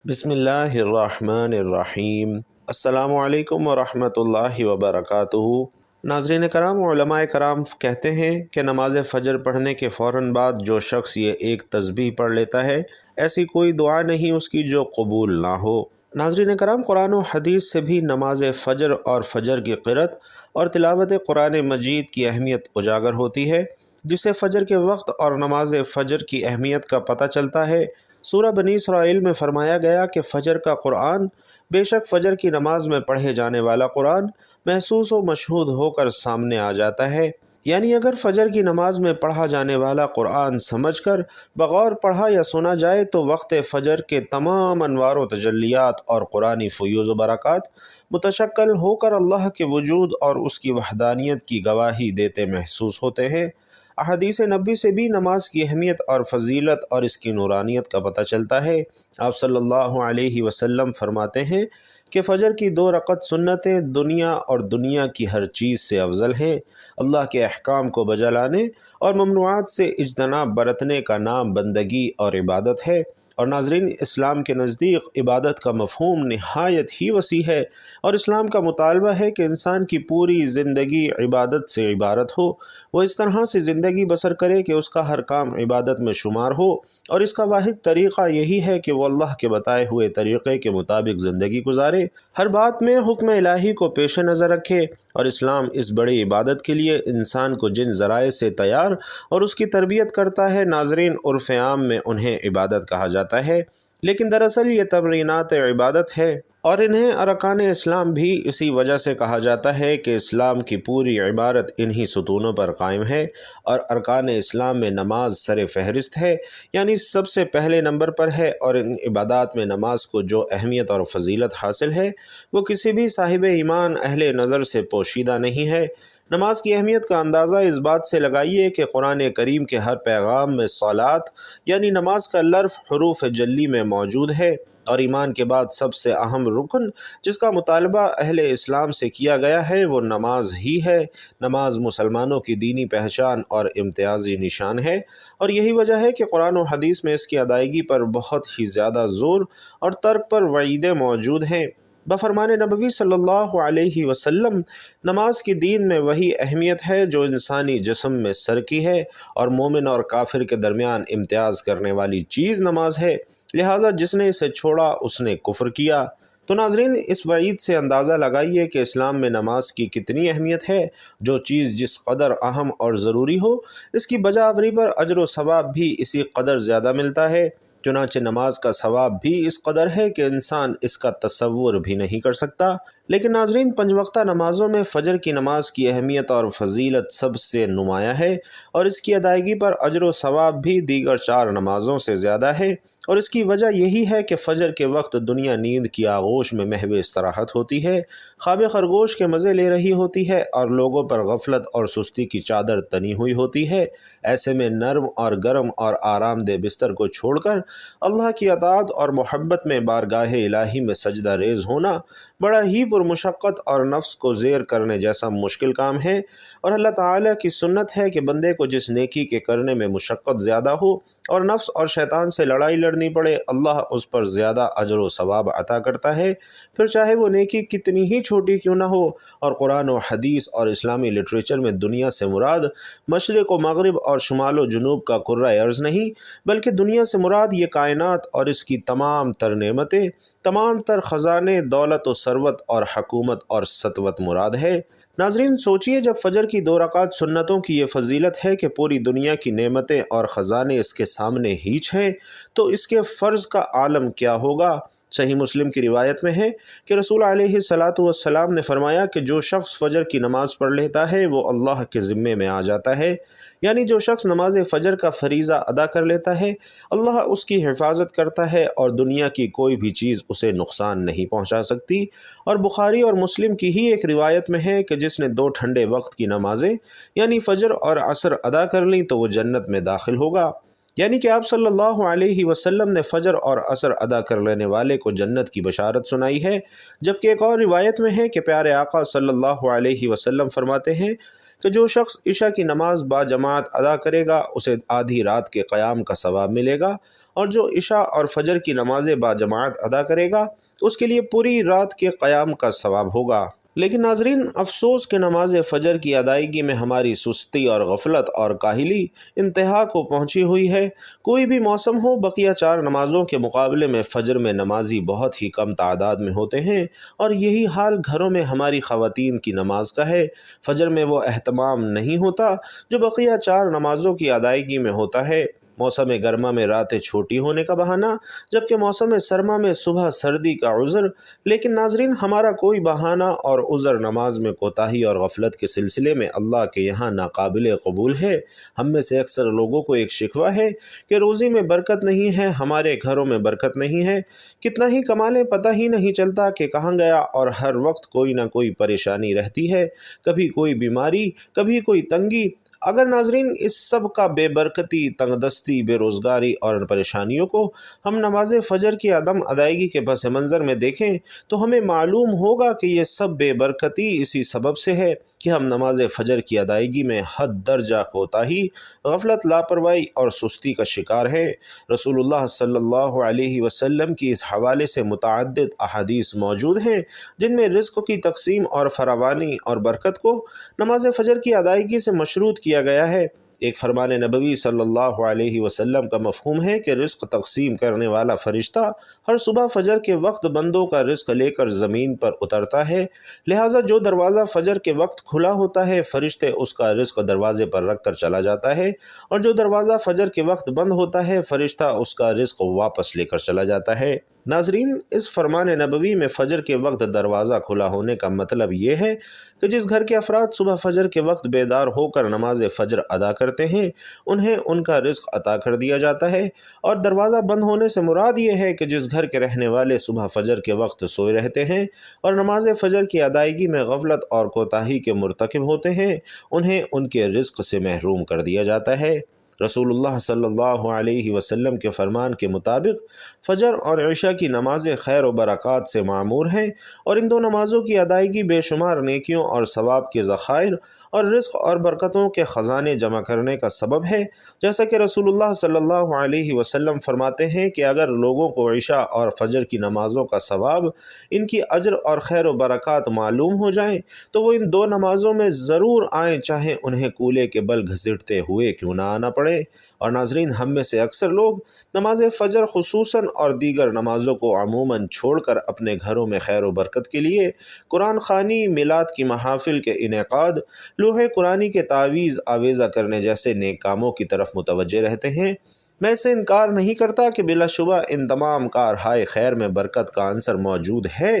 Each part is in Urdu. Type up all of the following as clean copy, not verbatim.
بسم اللہ الرحمن الرحیم۔ السلام علیکم ورحمۃ اللہ وبرکاتہ۔ ناظرین کرام، علماء کرام کہتے ہیں کہ نماز فجر پڑھنے کے فوراً بعد جو شخص یہ ایک تسبیح پڑھ لیتا ہے، ایسی کوئی دعا نہیں اس کی جو قبول نہ ہو۔ ناظرین کرام، قرآن و حدیث سے بھی نماز فجر اور فجر کی قرأت اور تلاوت قرآن مجید کی اہمیت اجاگر ہوتی ہے، جس سے فجر کے وقت اور نماز فجر کی اہمیت کا پتہ چلتا ہے۔ سورہ بنی اسرائیل میں فرمایا گیا کہ فجر کا قرآن، بے شک فجر کی نماز میں پڑھے جانے والا قرآن محسوس و مشہود ہو کر سامنے آ جاتا ہے۔ یعنی اگر فجر کی نماز میں پڑھا جانے والا قرآن سمجھ کر بغور پڑھا یا سنا جائے تو وقت فجر کے تمام انوار و تجلیات اور قرآنی فیوز و برکات متشکل ہو کر اللہ کے وجود اور اس کی وحدانیت کی گواہی دیتے محسوس ہوتے ہیں۔ احادیث نبوی سے بھی نماز کی اہمیت اور فضیلت اور اس کی نورانیت کا پتہ چلتا ہے۔ آپ صلی اللہ علیہ وسلم فرماتے ہیں کہ فجر کی 2 رکعت سنتیں دنیا اور دنیا کی ہر چیز سے افضل ہیں۔ اللہ کے احکام کو بجا لانے اور ممنوعات سے اجتناب برتنے کا نام بندگی اور عبادت ہے۔ اور ناظرین، اسلام کے نزدیک عبادت کا مفہوم نہایت ہی وسیع ہے، اور اسلام کا مطالبہ ہے کہ انسان کی پوری زندگی عبادت سے عبارت ہو۔ وہ اس طرح سے زندگی بسر کرے کہ اس کا ہر کام عبادت میں شمار ہو، اور اس کا واحد طریقہ یہی ہے کہ وہ اللہ کے بتائے ہوئے طریقے کے مطابق زندگی گزارے، ہر بات میں حکم الہی کو پیش نظر رکھے۔ اور اسلام اس بڑی عبادت کے لیے انسان کو جن ذرائع سے تیار اور اس کی تربیت کرتا ہے، ناظرین، عرف عام میں انہیں عبادت کہا جاتا ہے، لیکن دراصل یہ تمرینات عبادت ہے، اور انہیں ارکان اسلام بھی اسی وجہ سے کہا جاتا ہے کہ اسلام کی پوری عبارت انہی ستونوں پر قائم ہے۔ اور ارکان اسلام میں نماز سر فہرست ہے، یعنی سب سے پہلے نمبر پر ہے، اور ان عبادات میں نماز کو جو اہمیت اور فضیلت حاصل ہے وہ کسی بھی صاحب ایمان اہل نظر سے پوشیدہ نہیں ہے۔ نماز کی اہمیت کا اندازہ اس بات سے لگائیے کہ قرآن کریم کے ہر پیغام میں صلات یعنی نماز کا لفظ حروف جلی میں موجود ہے، اور ایمان کے بعد سب سے اہم رکن جس کا مطالبہ اہل اسلام سے کیا گیا ہے وہ نماز ہی ہے۔ نماز مسلمانوں کی دینی پہچان اور امتیازی نشان ہے، اور یہی وجہ ہے کہ قرآن و حدیث میں اس کی ادائیگی پر بہت ہی زیادہ زور اور ترک پر وعیدیں موجود ہیں۔ بفرمان نبوی صلی اللہ علیہ وسلم، نماز کی دین میں وہی اہمیت ہے جو انسانی جسم میں سر کی ہے، اور مومن اور کافر کے درمیان امتیاز کرنے والی چیز نماز ہے، لہٰذا جس نے اسے چھوڑا اس نے کفر کیا۔ تو ناظرین، اس وعید سے اندازہ لگائیے کہ اسلام میں نماز کی کتنی اہمیت ہے۔ جو چیز جس قدر اہم اور ضروری ہو، اس کی بجا آوری پر اجر و ثواب بھی اسی قدر زیادہ ملتا ہے۔ چنانچہ نماز کا ثواب بھی اس قدر ہے کہ انسان اس کا تصور بھی نہیں کر سکتا۔ لیکن ناظرین، 5 وقتہ نمازوں میں فجر کی نماز کی اہمیت اور فضیلت سب سے نمایاں ہے، اور اس کی ادائیگی پر اجر و ثواب بھی دیگر 4 نمازوں سے زیادہ ہے۔ اور اس کی وجہ یہی ہے کہ فجر کے وقت دنیا نیند کی آغوش میں محو استراحت ہوتی ہے، خواب خرگوش کے مزے لے رہی ہوتی ہے، اور لوگوں پر غفلت اور سستی کی چادر تنی ہوئی ہوتی ہے۔ ایسے میں نرم اور گرم اور آرام دہ بستر کو چھوڑ کر اللہ کی اطاعت اور محبت میں بارگاہ الہی میں سجدہ ریز ہونا بڑا ہی پرمشقت اور نفس کو زیر کرنے جیسا مشکل کام ہے، اور اللہ تعالیٰ کی سنت ہے کہ بندے کو جس نیکی کے کرنے میں مشقت زیادہ ہو اور نفس اور شیطان سے لڑائی لڑنی پڑے، اللہ اس پر زیادہ اجر و ثواب عطا کرتا ہے، پھر چاہے وہ نیکی کتنی ہی چھوٹی کیوں نہ ہو۔ اور قرآن و حدیث اور اسلامی لٹریچر میں دنیا سے مراد مشرق و مغرب اور شمال و جنوب کا کرۂ ارض نہیں، بلکہ دنیا سے مراد یہ کائنات اور اس کی تمام تر نعمتیں، تمام تر خزانے، دولت و ثروت اور حکومت اور سطوت مراد ہے۔ ناظرین، سوچئے، جب فجر کی 2 رکعت سنتوں کی یہ فضیلت ہے کہ پوری دنیا کی نعمتیں اور خزانے اس کے سامنے ہیچ ہیں، تو اس کے فرض کا عالم کیا ہوگا۔ صحیح مسلم کی روایت میں ہے کہ رسول علیہ السلام نے فرمایا کہ جو شخص فجر کی نماز پڑھ لیتا ہے وہ اللہ کے ذمے میں آ جاتا ہے، یعنی جو شخص نماز فجر کا فریضہ ادا کر لیتا ہے، اللہ اس کی حفاظت کرتا ہے، اور دنیا کی کوئی بھی چیز اسے نقصان نہیں پہنچا سکتی۔ اور بخاری اور مسلم کی ہی ایک روایت میں ہے کہ جس نے 2 ٹھنڈے وقت کی نمازیں یعنی فجر اور عصر ادا کر لیں تو وہ جنت میں داخل ہوگا۔ یعنی کہ آپ صلی اللہ علیہ وسلم نے فجر اور عصر ادا کر لینے والے کو جنت کی بشارت سنائی ہے، جبکہ ایک اور روایت میں ہے کہ پیارے آقا صلی اللہ علیہ وسلم فرماتے ہیں کہ جو شخص عشاء کی نماز با جماعت ادا کرے گا اسے آدھی رات کے قیام کا ثواب ملے گا، اور جو عشاء اور فجر کی نمازیں باجماعت ادا کرے گا اس کے لیے پوری رات کے قیام کا ثواب ہوگا۔ لیکن ناظرین، افسوس کہ نماز فجر کی ادائیگی میں ہماری سستی اور غفلت اور کاہلی انتہا کو پہنچی ہوئی ہے۔ کوئی بھی موسم ہو، بقیہ 4 نمازوں کے مقابلے میں فجر میں نمازی بہت ہی کم تعداد میں ہوتے ہیں، اور یہی حال گھروں میں ہماری خواتین کی نماز کا ہے۔ فجر میں وہ اہتمام نہیں ہوتا جو بقیہ 4 نمازوں کی ادائیگی میں ہوتا ہے۔ موسم گرما میں راتیں چھوٹی ہونے کا بہانہ، جبکہ موسم سرما میں صبح سردی کا عذر۔ لیکن ناظرین، ہمارا کوئی بہانہ اور عذر نماز میں کوتاہی اور غفلت کے سلسلے میں اللہ کے یہاں ناقابل قبول ہے۔ ہم میں سے اکثر لوگوں کو ایک شکوہ ہے کہ روزی میں برکت نہیں ہے، ہمارے گھروں میں برکت نہیں ہے، کتنا ہی کمالیں پتہ ہی نہیں چلتا کہ کہاں گیا، اور ہر وقت کوئی نہ کوئی پریشانی رہتی ہے، کبھی کوئی بیماری، کبھی کوئی تنگی۔ اگر ناظرین اس سب کا بے برکتی، تنگ دستی، بے روزگاری اور پریشانیوں کو ہم نماز فجر کی عدم ادائیگی کے پس منظر میں دیکھیں تو ہمیں معلوم ہوگا کہ یہ سب بے برکتی اسی سبب سے ہے کہ ہم نماز فجر کی ادائیگی میں حد درجہ کوتاہی، غفلت، لاپرواہی اور سستی کا شکار ہیں۔ رسول اللہ صلی اللہ علیہ وسلم کی اس حوالے سے متعدد احادیث موجود ہیں جن میں رزق کی تقسیم اور فراوانی اور برکت کو نماز فجر کی ادائیگی سے مشروط کیا گیا ہے۔ ایک فرمان نبوی صلی اللہ علیہ وسلم کا مفہوم ہے کہ رزق تقسیم کرنے والا فرشتہ ہر صبح فجر کے وقت بندوں کا رزق لے کر زمین پر اترتا ہے، لہٰذا جو دروازہ فجر کے وقت کھلا ہوتا ہے فرشتے اس کا رزق دروازے پر رکھ کر چلا جاتا ہے، اور جو دروازہ فجر کے وقت بند ہوتا ہے فرشتہ اس کا رزق واپس لے کر چلا جاتا ہے۔ ناظرین، اس فرمان نبوی میں فجر کے وقت دروازہ کھلا ہونے کا مطلب یہ ہے کہ جس گھر کے افراد صبح فجر کے وقت بیدار ہو کر نماز فجر ادا کرتے ہیں انہیں ان کا رزق عطا کر دیا جاتا ہے، اور دروازہ بند ہونے سے مراد یہ ہے کہ جس گھر کے رہنے والے صبح فجر کے وقت سوئے رہتے ہیں اور نماز فجر کی ادائیگی میں غفلت اور کوتاہی کے مرتکب ہوتے ہیں انہیں ان کے رزق سے محروم کر دیا جاتا ہے۔ رسول اللہ صلی اللہ علیہ وسلم کے فرمان کے مطابق فجر اور عشاء کی نمازیں خیر و برکات سے معمور ہیں، اور ان 2 نمازوں کی ادائیگی بے شمار نیکیوں اور ثواب کے ذخائر اور رزق اور برکتوں کے خزانے جمع کرنے کا سبب ہے۔ جیسا کہ رسول اللہ صلی اللہ علیہ وسلم فرماتے ہیں کہ اگر لوگوں کو عشاء اور فجر کی نمازوں کا ثواب، ان کی اجر اور خیر و برکات معلوم ہو جائیں تو وہ ان 2 نمازوں میں ضرور آئیں، چاہے انہیں کولے کے بل گھسیٹتے ہوئے کیوں نہ آنا پڑے۔ اور ناظرین، ہم میں سے اکثر لوگ نماز فجر خصوصاً اور دیگر نمازوں کو عموماً چھوڑ کر اپنے گھروں میں خیر و برکت کے لیے قرآن خوانی، میلاد کی محافل کے انعقاد، لوح قرآنی کے تعویذ آویزہ کرنے جیسے نیک کاموں کی طرف متوجہ رہتے ہیں۔ میں اس سے انکار نہیں کرتا کہ بلا شبہ ان تمام کارہائے خیر میں برکت کا عنصر موجود ہے،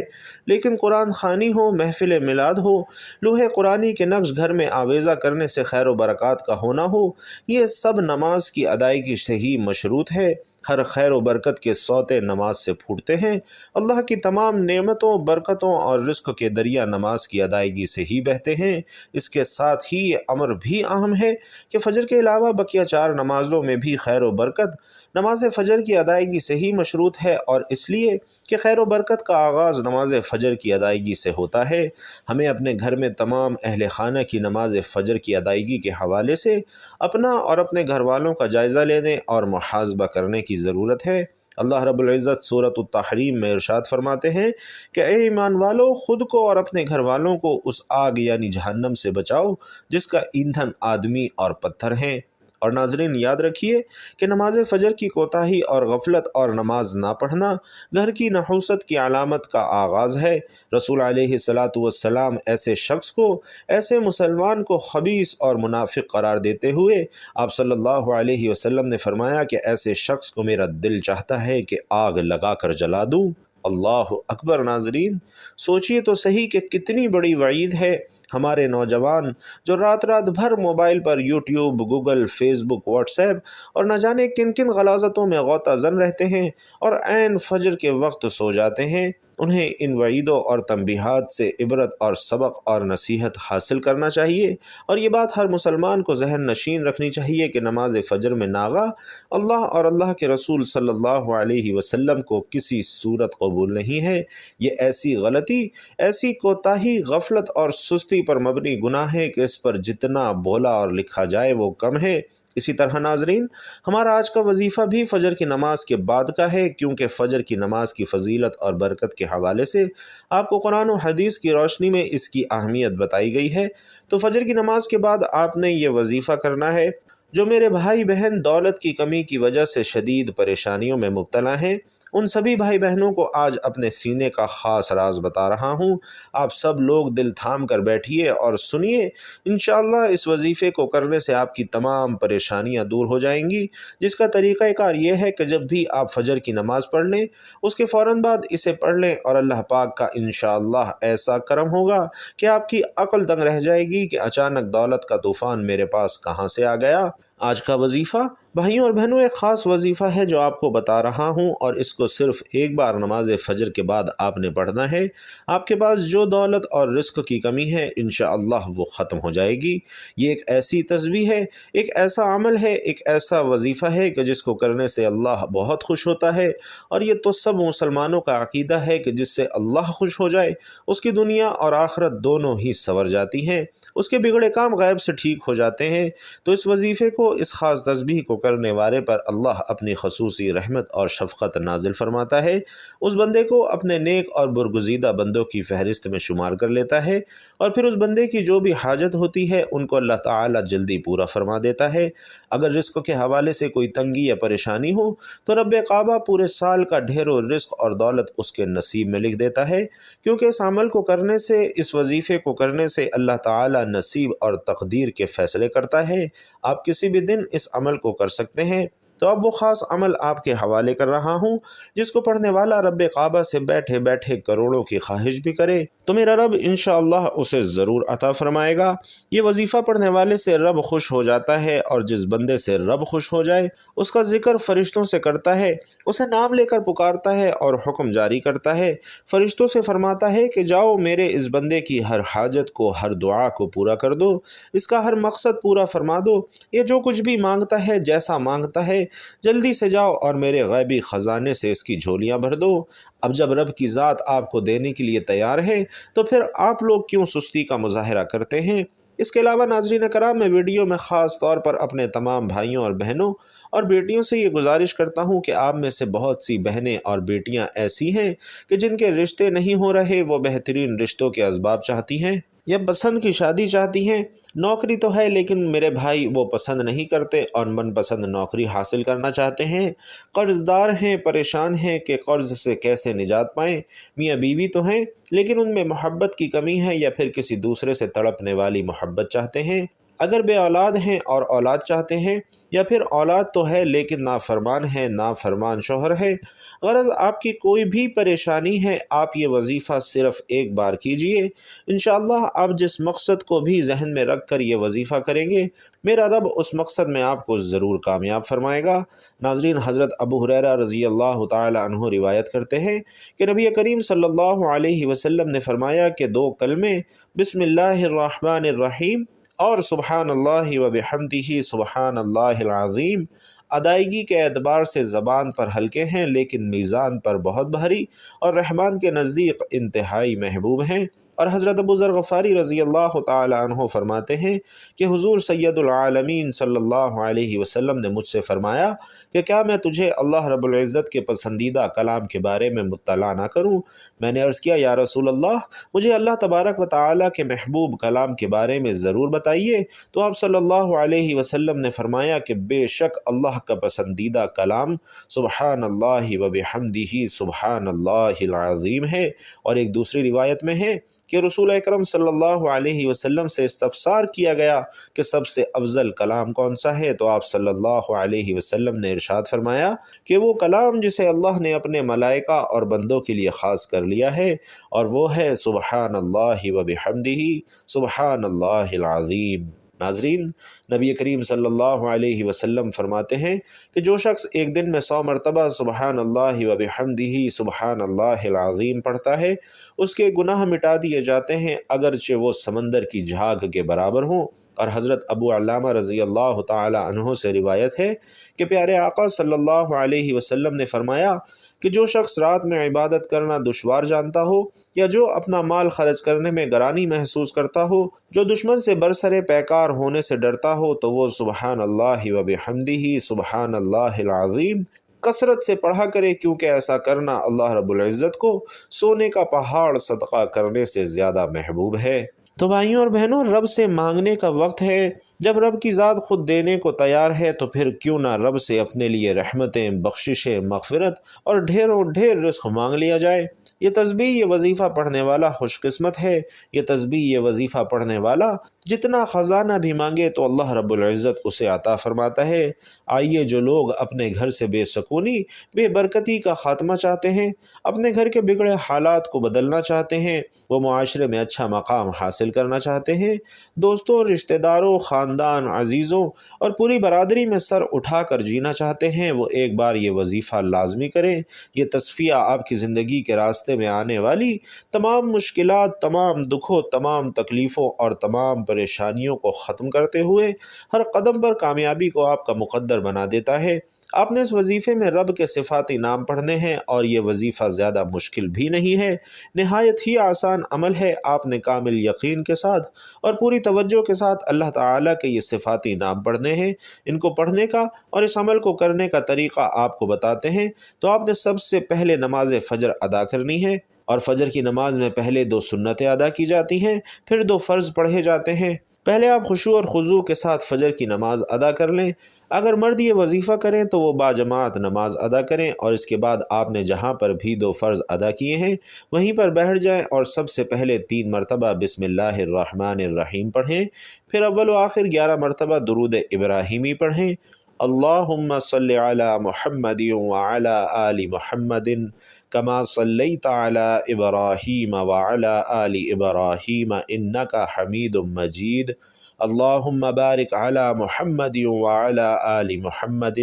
لیکن قرآن خوانی ہو، محفل میلاد ہو، لوح قرآنی کے نقش گھر میں آویزہ کرنے سے خیر و برکات کا ہونا ہو، یہ سب نماز کی ادائیگی سے ہی مشروط ہے۔ ہر خیر و برکت کے سوتے نماز سے پھوٹتے ہیں۔ اللہ کی تمام نعمتوں، برکتوں اور رزق کے دریا نماز کی ادائیگی سے ہی بہتے ہیں۔ اس کے ساتھ ہی یہ امر بھی اہم ہے کہ فجر کے علاوہ بقیہ 4 نمازوں میں بھی خیر و برکت نماز فجر کی ادائیگی سے ہی مشروط ہے، اور اس لیے کہ خیر و برکت کا آغاز نماز فجر کی ادائیگی سے ہوتا ہے۔ ہمیں اپنے گھر میں تمام اہل خانہ کی نماز فجر کی ادائیگی کے حوالے سے اپنا اور اپنے گھر والوں کا جائزہ لینے اور محاسبہ کرنے کی ضرورت ہے۔ اللہ رب العزت سورۃ التحریم میں ارشاد فرماتے ہیں کہ اے ایمان والو، خود کو اور اپنے گھر والوں کو اس آگ یعنی جہنم سے بچاؤ جس کا ایندھن آدمی اور پتھر ہیں۔ اور ناظرین، یاد رکھیے کہ نماز فجر کی کوتاہی اور غفلت اور نماز نہ پڑھنا گھر کی نحوست کی علامت کا آغاز ہے۔ رسول علیہ السلام ایسے شخص کو، ایسے مسلمان کو خبیث اور منافق قرار دیتے ہوئے آپ صلی اللہ علیہ وسلم نے فرمایا کہ ایسے شخص کو میرا دل چاہتا ہے کہ آگ لگا کر جلا دوں۔ اللہ اکبر! ناظرین، سوچئے تو صحیح کہ کتنی بڑی وعید ہے۔ ہمارے نوجوان جو رات بھر موبائل پر یوٹیوب، گوگل، فیس بک، واٹس ایپ اور نہ جانے کن کن غلاظتوں میں غوطہ زن رہتے ہیں اور عین فجر کے وقت سو جاتے ہیں، انہیں ان وعیدوں اور تنبیہات سے عبرت اور سبق اور نصیحت حاصل کرنا چاہیے، اور یہ بات ہر مسلمان کو ذہن نشین رکھنی چاہیے کہ نماز فجر میں ناغہ اللہ اور اللہ کے رسول صلی اللہ علیہ وسلم کو کسی صورت قبول نہیں ہے۔ یہ ایسی غلطی، ایسی کوتاہی، غفلت اور سستی پر مبنی گناہ ہے کہ اس پر جتنا بولا اور لکھا جائے وہ کم ہے۔ اسی طرح ناظرین، ہمارا آج کا وظیفہ بھی فجر کی نماز کے بعد کا ہے، کیونکہ فجر کی نماز کی فضیلت اور برکت کے حوالے سے آپ کو قرآن و حدیث کی روشنی میں اس کی اہمیت بتائی گئی ہے۔ تو فجر کی نماز کے بعد آپ نے یہ وظیفہ کرنا ہے۔ جو میرے بھائی بہن دولت کی کمی کی وجہ سے شدید پریشانیوں میں مبتلا ہیں، ان سبھی بھائی بہنوں کو آج اپنے سینے کا خاص راز بتا رہا ہوں۔ آپ سب لوگ دل تھام کر بیٹھیے اور سنیے۔ انشاءاللہ اس وظیفے کو کرنے سے آپ کی تمام پریشانیاں دور ہو جائیں گی، جس کا طریقہ کار یہ ہے کہ جب بھی آپ فجر کی نماز پڑھ لیں، اس کے فوراً بعد اسے پڑھ لیں، اور اللہ پاک کا انشاءاللہ ایسا کرم ہوگا کہ آپ کی عقل دنگ رہ جائے گی کہ اچانک دولت کا طوفان میرے پاس کہاں سے آ گیا۔ آج کا وظیفہ بھائیوں اور بہنوں ایک خاص وظیفہ ہے جو آپ کو بتا رہا ہوں، اور اس کو صرف ایک بار نماز فجر کے بعد آپ نے پڑھنا ہے۔ آپ کے پاس جو دولت اور رزق کی کمی ہے انشاءاللہ وہ ختم ہو جائے گی۔ یہ ایک ایسی تسبیح ہے، ایک ایسا عمل ہے، ایک ایسا وظیفہ ہے کہ جس کو کرنے سے اللہ بہت خوش ہوتا ہے، اور یہ تو سب مسلمانوں کا عقیدہ ہے کہ جس سے اللہ خوش ہو جائے اس کی دنیا اور آخرت دونوں ہی سنور جاتی ہیں، اس کے بگڑے کام غیب سے ٹھیک ہو جاتے ہیں۔ تو اس وظیفے کو، اس خاص تسبیح کو کرنے والے پر اللہ اپنی خصوصی رحمت اور شفقت نازل فرماتا ہے، اس بندے کو اپنے نیک اور برگزیدہ بندوں کی فہرست میں شمار کر لیتا ہے، اور پھر اس بندے کی جو بھی حاجت ہوتی ہے ان کو اللہ تعالیٰ جلدی پورا فرما دیتا ہے۔ اگر رزق کے حوالے سے کوئی تنگی یا پریشانی ہو تو رب کعبہ پورے سال کا ڈھیر و رزق اور دولت اس کے نصیب میں لکھ دیتا ہے، کیونکہ اس عمل کو کرنے سے، اس وظیفے کو کرنے سے اللہ تعالیٰ نصیب اور تقدیر کے فیصلے کرتا ہے۔ آپ کسی بھی دن اس عمل کو کر سکتے ہیں۔ تو اب وہ خاص عمل آپ کے حوالے کر رہا ہوں، جس کو پڑھنے والا رب کعبہ سے بیٹھے بیٹھے کروڑوں کی خواہش بھی کرے تو میرا رب انشاءاللہ اسے ضرور عطا فرمائے گا۔ یہ وظیفہ پڑھنے والے سے رب خوش ہو جاتا ہے، اور جس بندے سے رب خوش ہو جائے اس کا ذکر فرشتوں سے کرتا ہے، اسے نام لے کر پکارتا ہے اور حکم جاری کرتا ہے، فرشتوں سے فرماتا ہے کہ جاؤ میرے اس بندے کی ہر حاجت کو، ہر دعا کو پورا کر دو، اس کا ہر مقصد پورا فرما دو، یہ جو کچھ بھی مانگتا ہے، جیسا مانگتا ہے، جلدی سے جاؤ اور میرے غیبی خزانے سے اس کی جھولیاں بھر دو۔ اب جب رب کی ذات آپ کو دینے کے لیے تیار ہے تو پھر آپ لوگ کیوں سستی کا مظاہرہ کرتے ہیں؟ اس کے علاوہ ناظرین کرام، میں ویڈیو میں خاص طور پر اپنے تمام بھائیوں اور بہنوں اور بیٹیوں سے یہ گزارش کرتا ہوں کہ آپ میں سے بہت سی بہنیں اور بیٹیاں ایسی ہیں کہ جن کے رشتے نہیں ہو رہے، وہ بہترین رشتوں کے اسباب چاہتی ہیں یا پسند کی شادی چاہتی ہیں۔ نوکری تو ہے لیکن میرے بھائی وہ پسند نہیں کرتے اور من پسند نوکری حاصل کرنا چاہتے ہیں، قرض دار ہیں، پریشان ہیں کہ قرض سے کیسے نجات پائیں، میاں بیوی تو ہیں لیکن ان میں محبت کی کمی ہے، یا پھر کسی دوسرے سے تڑپنے والی محبت چاہتے ہیں، اگر بے اولاد ہیں اور اولاد چاہتے ہیں، یا پھر اولاد تو ہے لیکن نافرمان ہے، نافرمان شوہر ہے۔ غرض آپ کی کوئی بھی پریشانی ہے، آپ یہ وظیفہ صرف ایک بار کیجئے، انشاءاللہ آپ جس مقصد کو بھی ذہن میں رکھ کر یہ وظیفہ کریں گے، میرا رب اس مقصد میں آپ کو ضرور کامیاب فرمائے گا۔ ناظرین، حضرت ابو ہریرہ رضی اللہ تعالی عنہ روایت کرتے ہیں کہ نبی کریم صلی اللہ علیہ وسلم نے فرمایا کہ دو کلمے، بسم اللہ الرحمن الرحیم اور سبحان اللہ و بحمدہ سبحان اللہ العظیم، ادائیگی کے اعتبار سے زبان پر ہلکے ہیں لیکن میزان پر بہت بھاری، اور رحمان کے نزدیک انتہائی محبوب ہیں۔ اور حضرت ابو ذر غفاری رضی اللہ تعالی عنہ فرماتے ہیں کہ حضور سید العالمین صلی اللہ علیہ وسلم نے مجھ سے فرمایا کہ کیا میں تجھے اللہ رب العزت کے پسندیدہ کلام کے بارے میں مطلع نہ کروں؟ میں نے عرض کیا یا رسول اللہ، مجھے اللہ تبارک و تعالی کے محبوب کلام کے بارے میں ضرور بتائیے۔ تو آپ صلی اللہ علیہ وسلم نے فرمایا کہ بے شک اللہ کا پسندیدہ کلام سبحان اللہ و بحمدہ سبحان اللہ العظیم ہے۔ اور ایک دوسری روایت میں ہے کہ رسول اکرم صلی اللہ علیہ وسلم سے استفسار کیا گیا کہ سب سے افضل کلام کون سا ہے، تو آپ صلی اللہ علیہ وسلم نے ارشاد فرمایا کہ وہ کلام جسے اللہ نے اپنے ملائکہ اور بندوں کے لیے خاص کر لیا ہے، اور وہ ہے سبحان اللہ و بحمدہ سبحان اللہ العظیم۔ ناظرین، نبی کریم صلی اللہ علیہ وسلم فرماتے ہیں کہ جو شخص ایک دن میں 100 مرتبہ سبحان اللہ و بحمدہ سبحان اللہ العظیم پڑھتا ہے، اس کے گناہ مٹا دیے جاتے ہیں، اگرچہ وہ سمندر کی جھاگ کے برابر ہوں۔ اور حضرت ابو علامہ رضی اللہ تعالی عنہ سے روایت ہے کہ پیارے آقا صلی اللہ علیہ وسلم نے فرمایا کہ جو شخص رات میں عبادت کرنا دشوار جانتا ہو یا جو اپنا مال خرچ کرنے میں گرانی محسوس کرتا ہو، جو دشمن سے برسر پیکار ہونے سے ڈرتا ہو، تو وہ سبحان اللہ و بحمدہ سبحان اللہ العظیم کثرت سے پڑھا کرے، کیونکہ ایسا کرنا اللہ رب العزت کو سونے کا پہاڑ صدقہ کرنے سے زیادہ محبوب ہے۔ تو بھائیوں اور بہنوں، رب سے مانگنے کا وقت ہے۔ جب رب کی ذات خود دینے کو تیار ہے تو پھر کیوں نہ رب سے اپنے لیے رحمتیں، بخششیں، مغفرت اور ڈھیروں ڈھیر رزق مانگ لیا جائے۔ یہ تسبیح، یہ وظیفہ پڑھنے والا خوش قسمت ہے۔ یہ تسبیح، یہ وظیفہ پڑھنے والا جتنا خزانہ بھی مانگے تو اللہ رب العزت اسے عطا فرماتا ہے۔ آئیے، جو لوگ اپنے گھر سے بے سکونی، بے برکتی کا خاتمہ چاہتے ہیں، اپنے گھر کے بگڑے حالات کو بدلنا چاہتے ہیں، وہ معاشرے میں اچھا مقام حاصل کرنا چاہتے ہیں، دوستوں، رشتہ داروں، خاندان، عزیزوں اور پوری برادری میں سر اٹھا کر جینا چاہتے ہیں، وہ ایک بار یہ وظیفہ لازمی کریں۔ یہ تصفیہ آپ کی زندگی کے راستے میں آنے والی تمام مشکلات، تمام دکھوں، تمام تکلیفوں اور تمام پریشانیوں کو ختم کرتے ہوئے ہر قدم پر کامیابی کو آپ کا مقدر بنا دیتا ہے۔ آپ نے اس وظیفے میں رب کے صفاتی نام پڑھنے ہیں، اور یہ وظیفہ زیادہ مشکل بھی نہیں ہے، نہایت ہی آسان عمل ہے۔ آپ نے کامل یقین کے ساتھ اور پوری توجہ کے ساتھ اللہ تعالیٰ کے یہ صفاتی نام پڑھنے ہیں۔ ان کو پڑھنے کا اور اس عمل کو کرنے کا طریقہ آپ کو بتاتے ہیں۔ تو آپ نے سب سے پہلے نماز فجر ادا کرنی ہے، اور فجر کی نماز میں پہلے 2 سنتیں ادا کی جاتی ہیں، پھر 2 فرض پڑھے جاتے ہیں۔ پہلے آپ خشوع اور خضوع کے ساتھ فجر کی نماز ادا کر لیں۔ اگر مرد یہ وظیفہ کریں تو وہ باجماعت نماز ادا کریں، اور اس کے بعد آپ نے جہاں پر بھی 2 فرض ادا کیے ہیں وہیں پر بیٹھ جائیں اور سب سے پہلے 3 مرتبہ بسم اللہ الرحمن الرحیم پڑھیں، پھر اول و آخر 11 مرتبہ درود ابراہیمی پڑھیں۔ اللہم صلی علی محمد وعلی آل محمد کما صلیت علی ابراہیم وعلی آل ابراہیم انک حمید مجید۔ اللہم بارک علی محمد وعلی آل محمد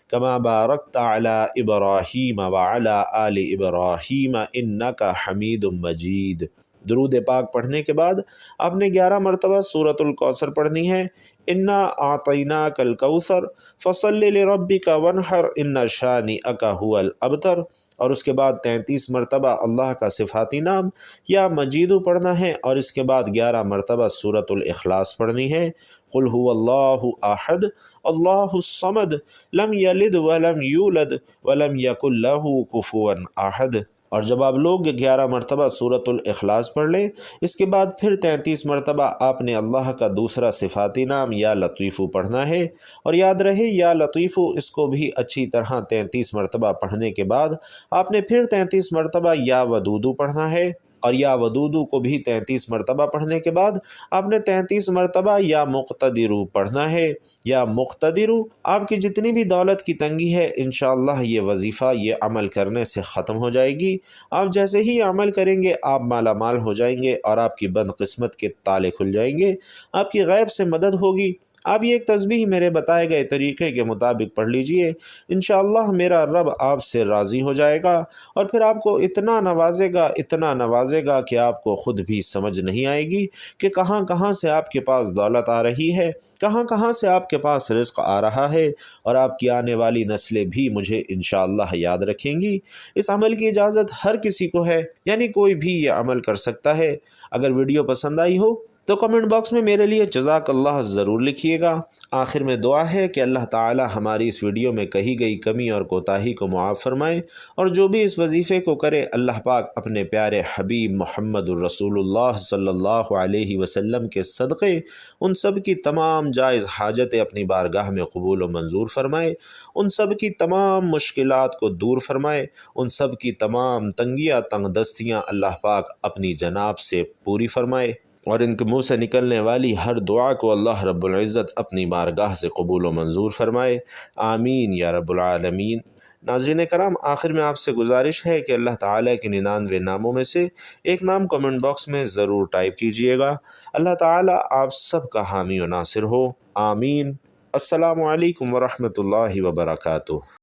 کما بارکت علی ابراہیم وعلی آل ابراہیم انک حمید مجید۔ درود پاک پڑھنے کے بعد آپ نے 11 مرتبہ سورۃ الکوثر پڑھنی ہے۔ انا اعطیناک الکوثر فصل لربک وانحر ان شانئک ھو الابتر، اور اس کے بعد 33 مرتبہ اللہ کا صفاتی نام یا مجیدو پڑھنا ہے، اور اس کے بعد 11 مرتبہ سورۃ الاخلاص پڑھنی ہے۔ قل ھو اللہ احد اللہ الصمد لم یلد ولم یولد ولم یکن لہ کفوا احد۔ اور جب آپ لوگ 11 مرتبہ سورۃ الاخلاص پڑھ لیں، اس کے بعد پھر 33 مرتبہ آپ نے اللہ کا دوسرا صفاتی نام یا لطیفو پڑھنا ہے، اور یاد رہے یا لطیفو اس کو بھی اچھی طرح 33 مرتبہ پڑھنے کے بعد آپ نے پھر 33 مرتبہ یا ودودو پڑھنا ہے، اور یا ودودو کو بھی 33 مرتبہ پڑھنے کے بعد آپ نے 33 مرتبہ یا مقتدرو پڑھنا ہے۔ یا مقتدرو، آپ کی جتنی بھی دولت کی تنگی ہے انشاءاللہ یہ وظیفہ، یہ عمل کرنے سے ختم ہو جائے گی۔ آپ جیسے ہی عمل کریں گے آپ مالا مال ہو جائیں گے، اور آپ کی بد قسمت کے تالے کھل جائیں گے، آپ کی غیب سے مدد ہوگی۔ آپ یہ ایک تسبیح میرے بتائے گئے طریقے کے مطابق پڑھ لیجئے، انشاءاللہ میرا رب آپ سے راضی ہو جائے گا، اور پھر آپ کو اتنا نوازے گا، اتنا نوازے گا کہ آپ کو خود بھی سمجھ نہیں آئے گی کہ کہاں کہاں سے آپ کے پاس دولت آ رہی ہے، کہاں کہاں سے آپ کے پاس رزق آ رہا ہے، اور آپ کی آنے والی نسلیں بھی مجھے انشاءاللہ یاد رکھیں گی۔ اس عمل کی اجازت ہر کسی کو ہے، یعنی کوئی بھی یہ عمل کر سکتا ہے۔ اگر ویڈیو پسند آئی ہو تو کمنٹ باکس میں میرے لیے جزاک اللہ ضرور لکھیے گا۔ آخر میں دعا ہے کہ اللہ تعالی ہماری اس ویڈیو میں کہی گئی کمی اور کوتاہی کو معاف فرمائے، اور جو بھی اس وظیفے کو کرے اللہ پاک اپنے پیارے حبیب محمد الرسول اللہ صلی اللہ علیہ وسلم کے صدقے ان سب کی تمام جائز حاجتیں اپنی بارگاہ میں قبول و منظور فرمائے، ان سب کی تمام مشکلات کو دور فرمائے، ان سب کی تمام تنگیاں، تنگ دستیاں اللہ پاک اپنی جناب سے پوری فرمائے، اور ان کے منہ سے نکلنے والی ہر دعا کو اللہ رب العزت اپنی بارگاہ سے قبول و منظور فرمائے، آمین یا رب العالمین۔ ناظرین کرام، آخر میں آپ سے گزارش ہے کہ اللہ تعالیٰ کے 99 ناموں میں سے ایک نام کمنٹ باکس میں ضرور ٹائپ کیجئے گا۔ اللہ تعالیٰ آپ سب کا حامی و ناصر ہو، آمین۔ السلام علیکم ورحمۃ اللہ وبرکاتہ۔